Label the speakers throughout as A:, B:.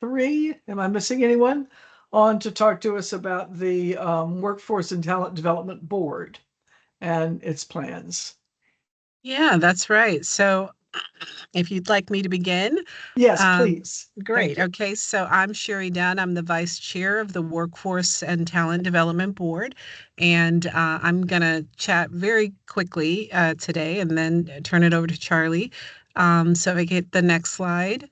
A: three, am I missing anyone, on to talk to us about the Workforce and Talent Development Board and its plans.
B: Yeah, that's right. So if you'd like me to begin,
A: Yes,
B: um,
A: please. Thank
B: great.
A: you.
B: Okay, so I'm Sherry Dunn. I'm the vice chair of the Workforce and Talent Development Board, and I'm going to chat very quickly today and then turn it over to Charlie. So if I get the next slide.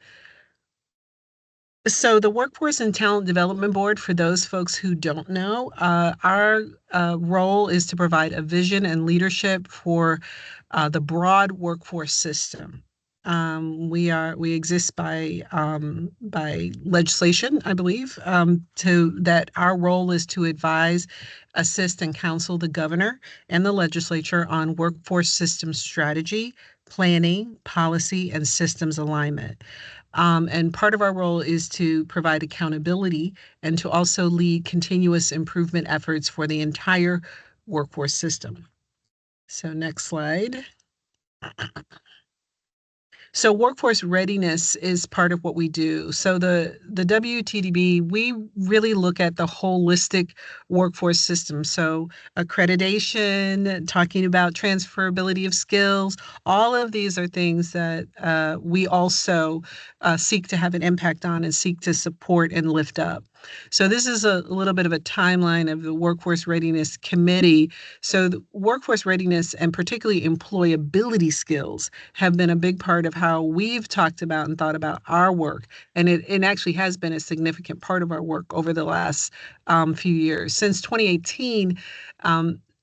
B: So the Workforce and Talent Development Board, for those folks who don't know, our role is to provide a vision and leadership for the broad workforce system. We exist by legislation, I believe, to that our role is to advise, assist, and counsel the governor and the legislature on workforce system strategy, planning, policy, and systems alignment. And part of our role is to provide accountability and to also lead continuous improvement efforts for the entire workforce system. So next slide. So workforce readiness is part of what we do. So the WTDB, we really look at the holistic workforce system. So accreditation, talking about transferability of skills, all of these are things that we also seek to have an impact on and seek to support and lift up. So this is a little bit of a timeline of the Workforce Readiness Committee. So the workforce readiness and particularly employability skills have been a big part of how we've talked about and thought about our work. And it actually has been a significant part of our work over the last few years. Since 2018,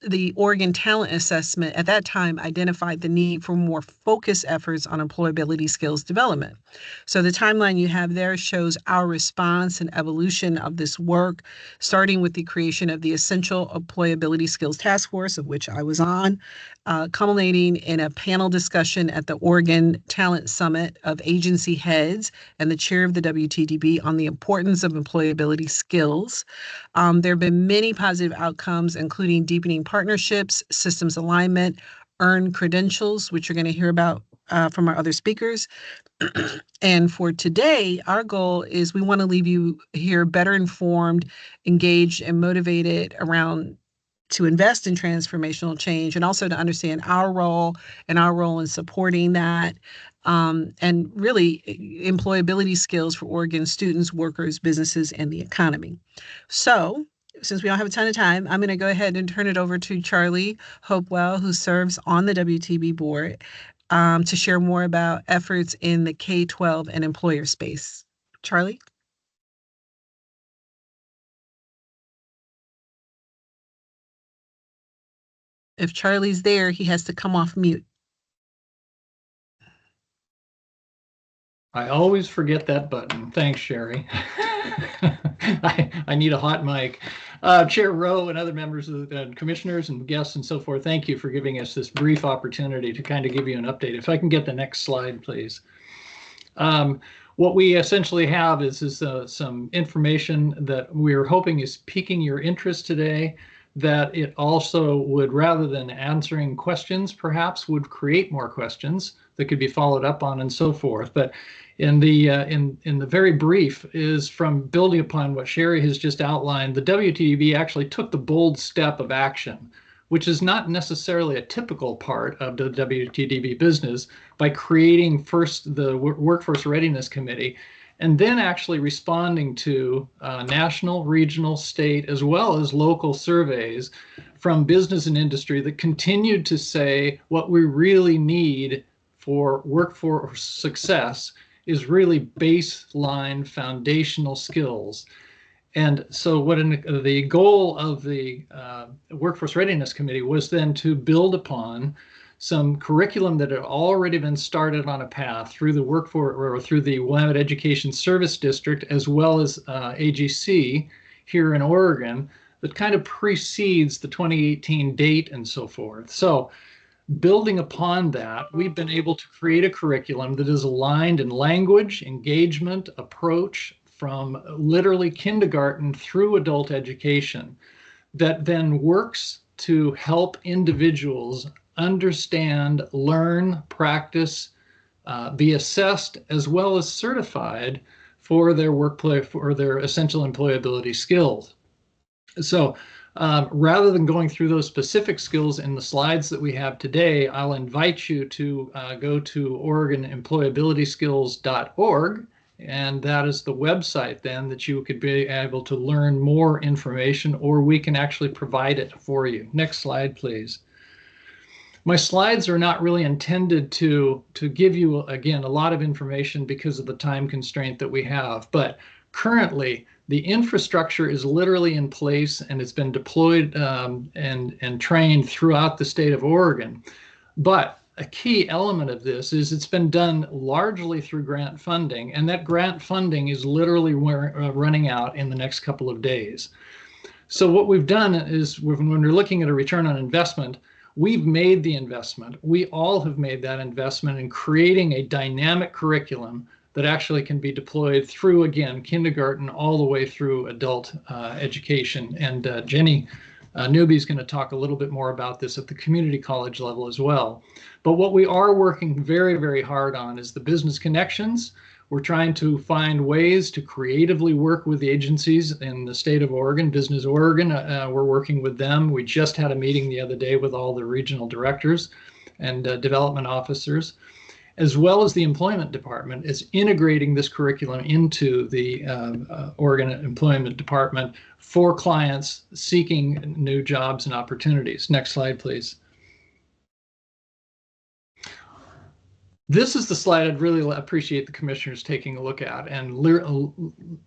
B: the Oregon Talent Assessment at that time identified the need for more focused efforts on employability skills development. So the timeline you have there shows our response and evolution of this work, starting with the creation of the Essential Employability Skills Task Force, of which I was on, culminating in a panel discussion at the Oregon Talent Summit of agency heads and the chair of the WTDB on the importance of employability skills. There have been many positive outcomes, including deepening partnerships, systems alignment, earned credentials, which you're going to hear about from our other speakers. And for today, our goal is we want to leave you here better informed, engaged, and motivated around to invest in transformational change and also to understand our role and our role in supporting that. And really employability skills for Oregon students, workers, businesses, and the economy. So since we don't have a ton of time, I'm going to go ahead and turn it over to Charlie Hopewell, who serves on the WTB board, to share more about efforts in the K-12 and employer space. Charlie? If Charlie's there, he has to come off mute.
C: I always forget that button. Thanks, Sherry. I need a hot mic. Chair Rowe and other members of the commissioners and guests and so forth, thank you for giving us this brief opportunity to kind of give you an update. If I can get the next slide, please. What we essentially have is some information that we're hoping is piquing your interest today, that it also would, rather than answering questions, perhaps would create more questions that could be followed up on and so forth. But in the very brief is from building upon what Sherry has just outlined, the WTDB actually took the bold step of action, which is not necessarily a typical part of the WTDB business, by creating first the Workforce Readiness Committee, and then actually responding to national, regional, state, as well as local surveys from business and industry that continued to say what we really need for workforce success is really baseline foundational skills. And so the goal of the Workforce Readiness Committee was then to build upon some curriculum that had already been started on a path through the through the Willamette Education Service District, as well as AGC here in Oregon, that kind of precedes the 2018 date and so forth. So building upon that, we've been able to create a curriculum that is aligned in language, engagement, approach from literally kindergarten through adult education, that then works to help individuals understand, learn, practice, be assessed, as well as certified for their workplace, for their essential employability skills. So rather than going through those specific skills in the slides that we have today, I'll invite you to go to OregonEmployabilitySkills.org, and that is the website then that you could be able to learn more information, or we can actually provide it for you. Next slide, please. My slides are not really intended to give you, again, a lot of information because of the time constraint that we have, but currently the infrastructure is literally in place and it's been deployed and trained throughout the state of Oregon. But a key element of this is it's been done largely through grant funding, and that grant funding is literally running out in the next couple of days. So what we've done is when we're looking at a return on investment, we've made the investment. We all have made that investment in creating a dynamic curriculum that actually can be deployed through, again, kindergarten all the way through adult education. And Jenny Newby is going to talk a little bit more about this at the community college level as well. But what we are working very, very hard on is the business connections. We're trying to find ways to creatively work with the agencies in the state of Oregon, Business Oregon. We're working with them. We just had a meeting the other day with all the regional directors and development officers, as well as the employment department, is integrating this curriculum into the Oregon Employment Department for clients seeking new jobs and opportunities. Next slide, please. This is the slide I'd really appreciate the commissioners taking a look at and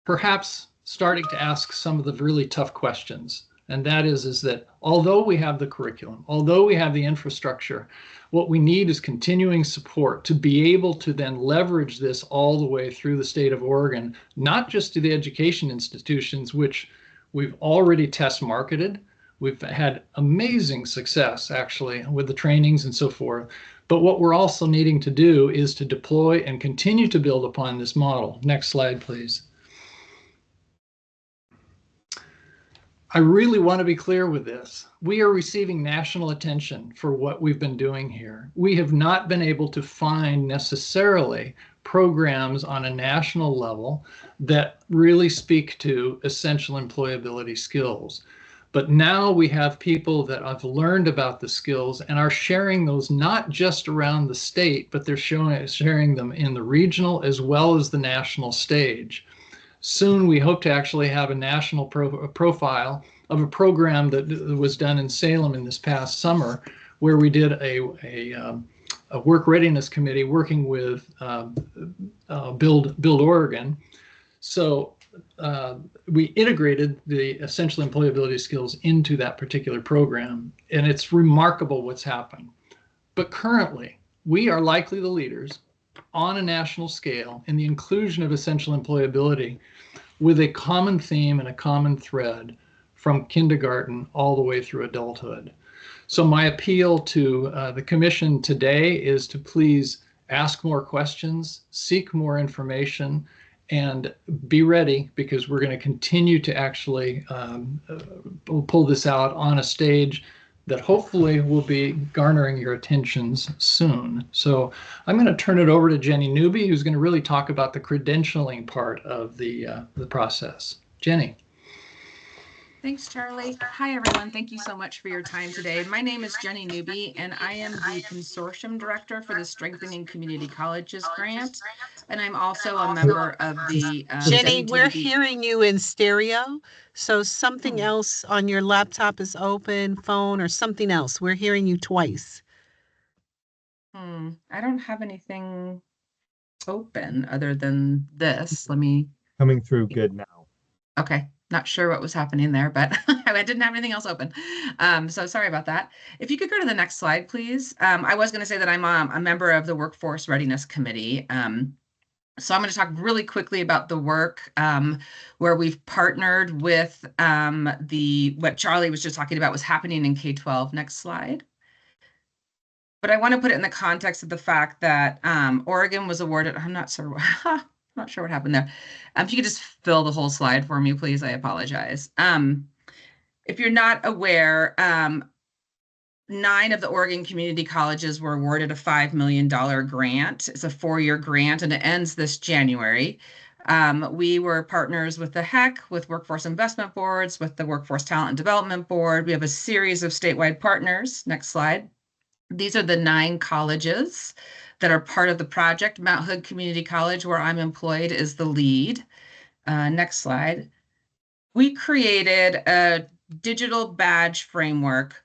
C: perhaps starting to ask some of the really tough questions. And that is that although we have the curriculum, although we have the infrastructure, what we need is continuing support to be able to then leverage this all the way through the state of Oregon, not just to the education institutions, which we've already test marketed. We've had amazing success actually with the trainings and so forth. But what we're also needing to do is to deploy and continue to build upon this model. Next slide, please. I really want to be clear with this. We are receiving national attention for what we've been doing here. We have not been able to find necessarily programs on a national level that really speak to essential employability skills. But now we have people that have learned about the skills and are sharing those not just around the state, but they're sharing them in the regional as well as the national stage. Soon, we hope to actually have a national profile of a program that was done in Salem in this past summer, where we did a work readiness committee working with Build Oregon. So we integrated the essential employability skills into that particular program, and it's remarkable what's happened. But currently, we are likely the leaders on a national scale in the inclusion of essential employability with a common theme and a common thread from kindergarten all the way through adulthood. So my appeal to the commission today is to please ask more questions, seek more information, and be ready, because we're going to continue to actually pull this out on a stage that hopefully will be garnering your attentions soon. So I'm going to turn it over to Jenny Newby, who's going to really talk about the credentialing part of the process. Jenny.
D: Thanks, Charlie. Hi, everyone. Thank you so much for your time today. My name is Jenny Newby, and I am the Consortium Director for the Strengthening Community Colleges Grant. And I'm also a member of the
B: Jenny,
D: WTDB.
B: we're hearing you in stereo, so something else on your laptop is open, phone, or something else. We're hearing you twice.
D: I don't have anything open other than this. Let me...
E: Coming through good now.
D: Okay. Not sure what was happening there, but I didn't have anything else open. So sorry about that. If you could go to the next slide, please. I was going to say that I'm a member of the Workforce Readiness Committee. So I'm going to talk really quickly about the work where we've partnered with what Charlie was just talking about was happening in K-12. Next slide. But I want to put it in the context of the fact that Oregon was awarded, I'm not sure what happened there. If you could just fill the whole slide for me, please, I apologize. If you're not aware, 9 of the Oregon community colleges were awarded a $5 million grant. It's a 4-year grant and it ends this January. We were partners with the HECC, with Workforce Investment Boards, with the Workforce Talent Development Board. We have a series of statewide partners. Next slide. These are the 9 colleges that are part of the project. Mount Hood Community College, where I'm employed, is the lead. Next slide. We created a digital badge framework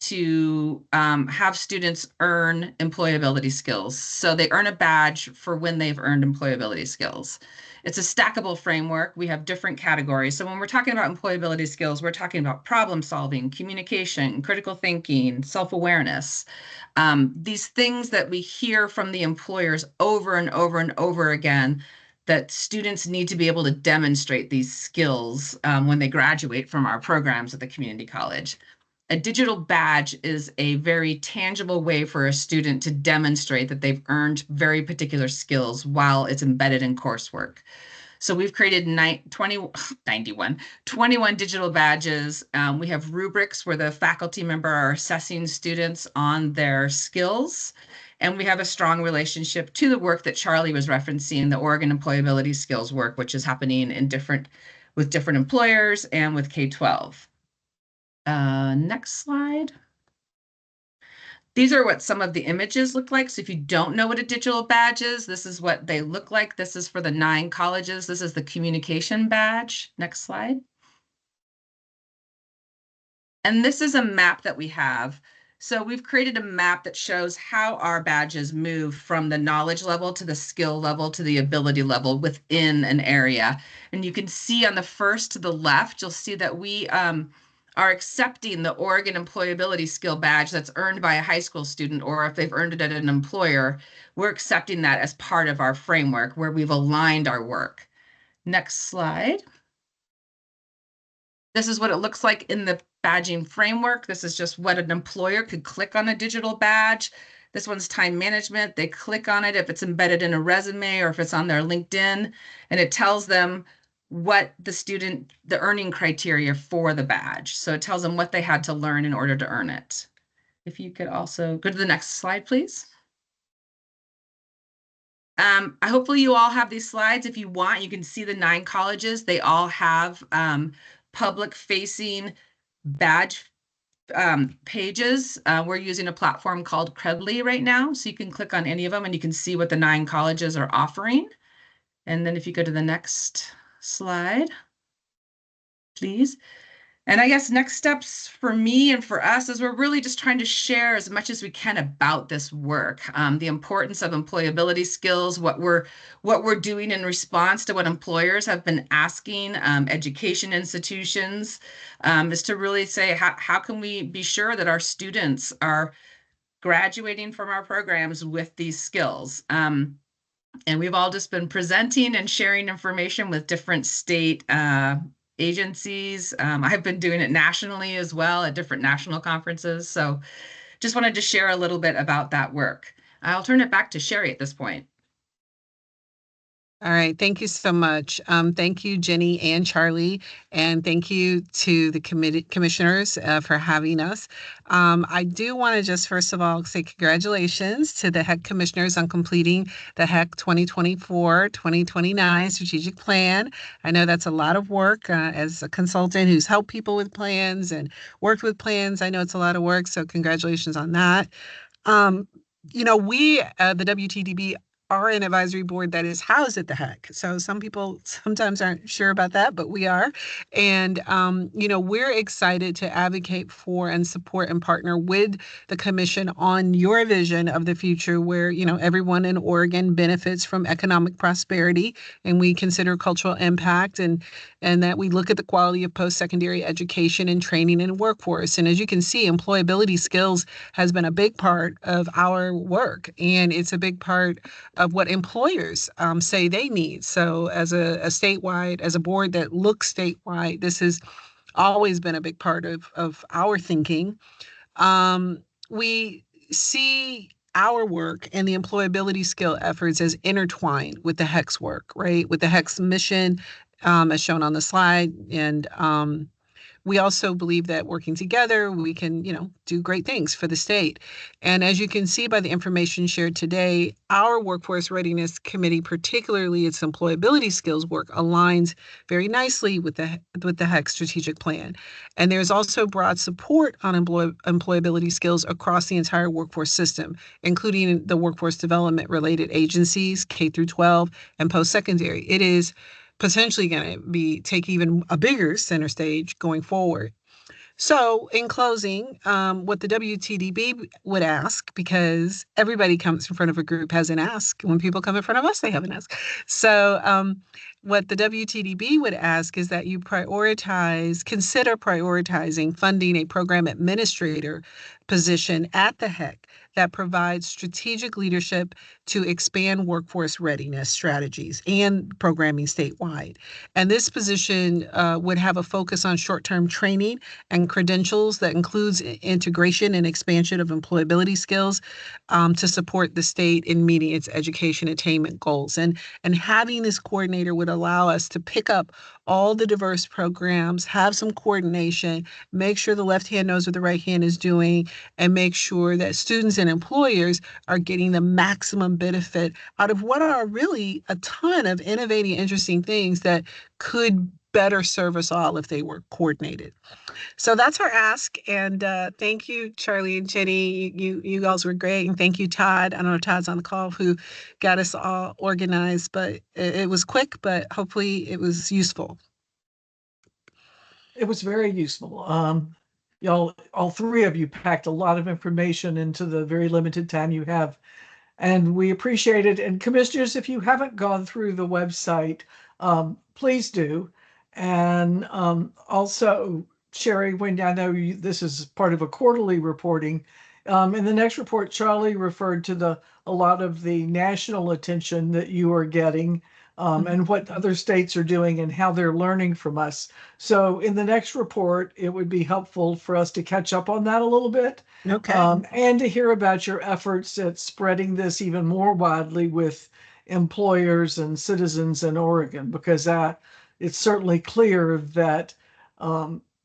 D: to have students earn employability skills. So they earn a badge for when they've earned employability skills. It's a stackable framework. We have different categories. So when we're talking about employability skills, we're talking about problem solving, communication, critical thinking, self-awareness. These things that we hear from the employers over and over and over again, that students need to be able to demonstrate these skills when they graduate from our programs at the community college. A digital badge is a very tangible way for a student to demonstrate that they've earned very particular skills while it's embedded in coursework. So we've created 21 digital badges. We have rubrics where the faculty member are assessing students on their skills. And we have a strong relationship to the work that Charlie was referencing, the Oregon Employability Skills work, which is happening with different employers and with K-12. Next slide. These are what some of the images look like. So if you don't know what a digital badge is, this is what they look like. This is for the 9 colleges. This is the communication badge. Next slide. And this is a map that we have. So we've created a map that shows how our badges move from the knowledge level to the skill level to the ability level within an area. And you can see on the first to the left, you'll see that we are accepting the Oregon Employability Skill Badge that's earned by a high school student, or if they've earned it at an employer, we're accepting that as part of our framework where we've aligned our work. Next slide. This is what it looks like in the badging framework. This is just what an employer could click on a digital badge. This one's time management. They click on it if it's embedded in a resume or if it's on their LinkedIn, and it tells them what the earning criteria for the badge. So it tells them what they had to learn in order to earn it. If you could also go to the next slide, please. Hopefully you all have these slides. If you want, you can see the 9 colleges. They all have public-facing badge pages. We're using a platform called Credly right now. So you can click on any of them and you can see what the 9 colleges are offering. And then if you go to the next slide, please. And I guess next steps for me and for us is we're really just trying to share as much as we can about this work, the importance of employability skills, what we're doing in response to what employers have been asking education institutions, is to really say how can we be sure that our students are graduating from our programs with these skills. And we've all just been presenting and sharing information with different state agencies. I've been doing it nationally as well at different national conferences. So just wanted to share a little bit about that work. I'll turn it back to Sherry at this point.
B: All right. Thank you so much. Thank you, Jenny and Charlie, and thank you to the commissioners for having us. I do want to just first of all say congratulations to the HECC commissioners on completing the HECC 2024-2029 strategic plan. I know that's a lot of work as a consultant who's helped people with plans and worked with plans. I know it's a lot of work, so congratulations on that. We, the WTDB, are an advisory board that is housed at the HECC. So some people sometimes aren't sure about that, but we are. And, we're excited to advocate for and support and partner with the commission on your vision of the future where, everyone in Oregon benefits from economic prosperity and we consider cultural impact and that we look at the quality of post-secondary education and training in the workforce. And as you can see, employability skills has been a big part of our work, and it's a big part of what employers say they need. So as a board that looks statewide, this has always been a big part of our thinking. We see our work and the employability skill efforts as intertwined with the HECC's work, right? With the HECC's mission, as shown on the slide, and we also believe that working together, we can, do great things for the state. And as you can see by the information shared today, our Workforce Readiness Committee, particularly its employability skills work, aligns very nicely with the HECC strategic plan. And there's also broad support on employability skills across the entire workforce system, including the workforce development related agencies, K through 12 and post-secondary. It is potentially going to take even a bigger center stage going forward. So in closing, what the WTDB would ask, because everybody comes in front of a group has an ask. When people come in front of us, they have an ask. So what the WTDB would ask is that you consider prioritizing funding a program administrator position at the HECC that provides strategic leadership to expand workforce readiness strategies and programming statewide. And this position would have a focus on short-term training and credentials that includes integration and expansion of employability skills to support the state in meeting its education attainment goals. And having this coordinator would allow us to pick up all the diverse programs, have some coordination, make sure the left hand knows what the right hand is doing, and make sure that students and employers are getting the maximum benefit out of what are really a ton of innovating, interesting things that could better serve us all if they were coordinated. So that's our ask. And thank you, Charlie and Jenny. You guys were great. And thank you, Todd. I don't know if Todd's on the call, who got us all organized, but it was quick, but hopefully it was useful.
A: It was very useful. Y'all, all three of you packed a lot of information into the very limited time you have, and we appreciate it. And commissioners, if you haven't gone through the website, please do. And also, Sherry, when I know this is part of a quarterly reporting, in the next report, Charlie referred to a lot of the national attention that you are getting, and what other states are doing and how they're learning from us. So in the next report, it would be helpful for us to catch up on that a little bit.
B: Okay.
A: And to hear about your efforts at spreading this even more widely with employers and citizens in Oregon, because it's certainly clear that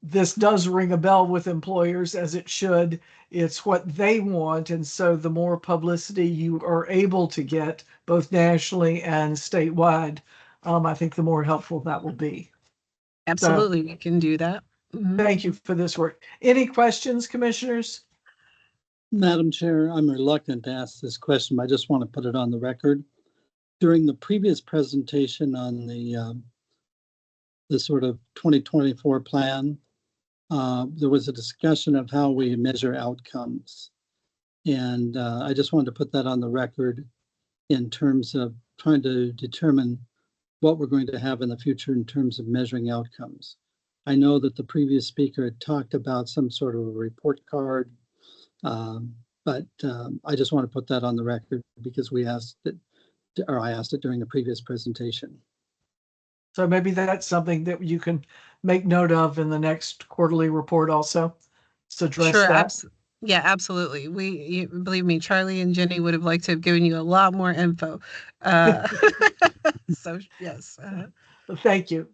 A: this does ring a bell with employers, as it should. It's what they want. And so the more publicity you are able to get, both nationally and statewide, I think the more helpful that will be.
B: Absolutely, we can do that.
A: Thank you for this work. Any questions, commissioners?
E: Madam Chair, I'm reluctant to ask this question, but I just want to put it on the record. During the previous presentation on the sort of 2024 plan, there was a discussion of how we measure outcomes. And I just wanted to put that on the record in terms of trying to determine what we're going to have in the future in terms of measuring outcomes. I know that the previous speaker had talked about some sort of a report card, but I just want to put that on the record because we asked it, or I asked it during the previous presentation.
A: So maybe that's something that you can make note of in the next quarterly report also. So address that.
B: Yeah, absolutely. Believe me, Charlie and Jenny would have liked to have given you a lot more info. So yes.
A: Thank you.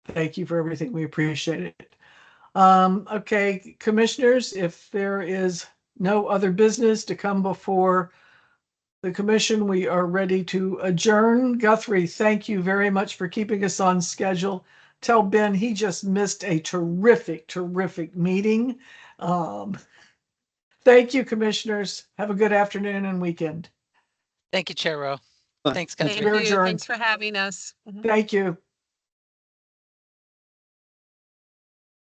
A: Thank you for everything. We appreciate it. Okay, commissioners, if there is no other business to come before the commission, we are ready to adjourn. Guthrie, thank you very much for keeping us on schedule. Tell Ben he just missed a terrific meeting. Thank you, commissioners. Have a good afternoon and weekend.
F: Thank you, Chair Rowe. Thanks,
B: Thank
F: Guthrie.
B: you. Thanks for having us.
A: Thank you.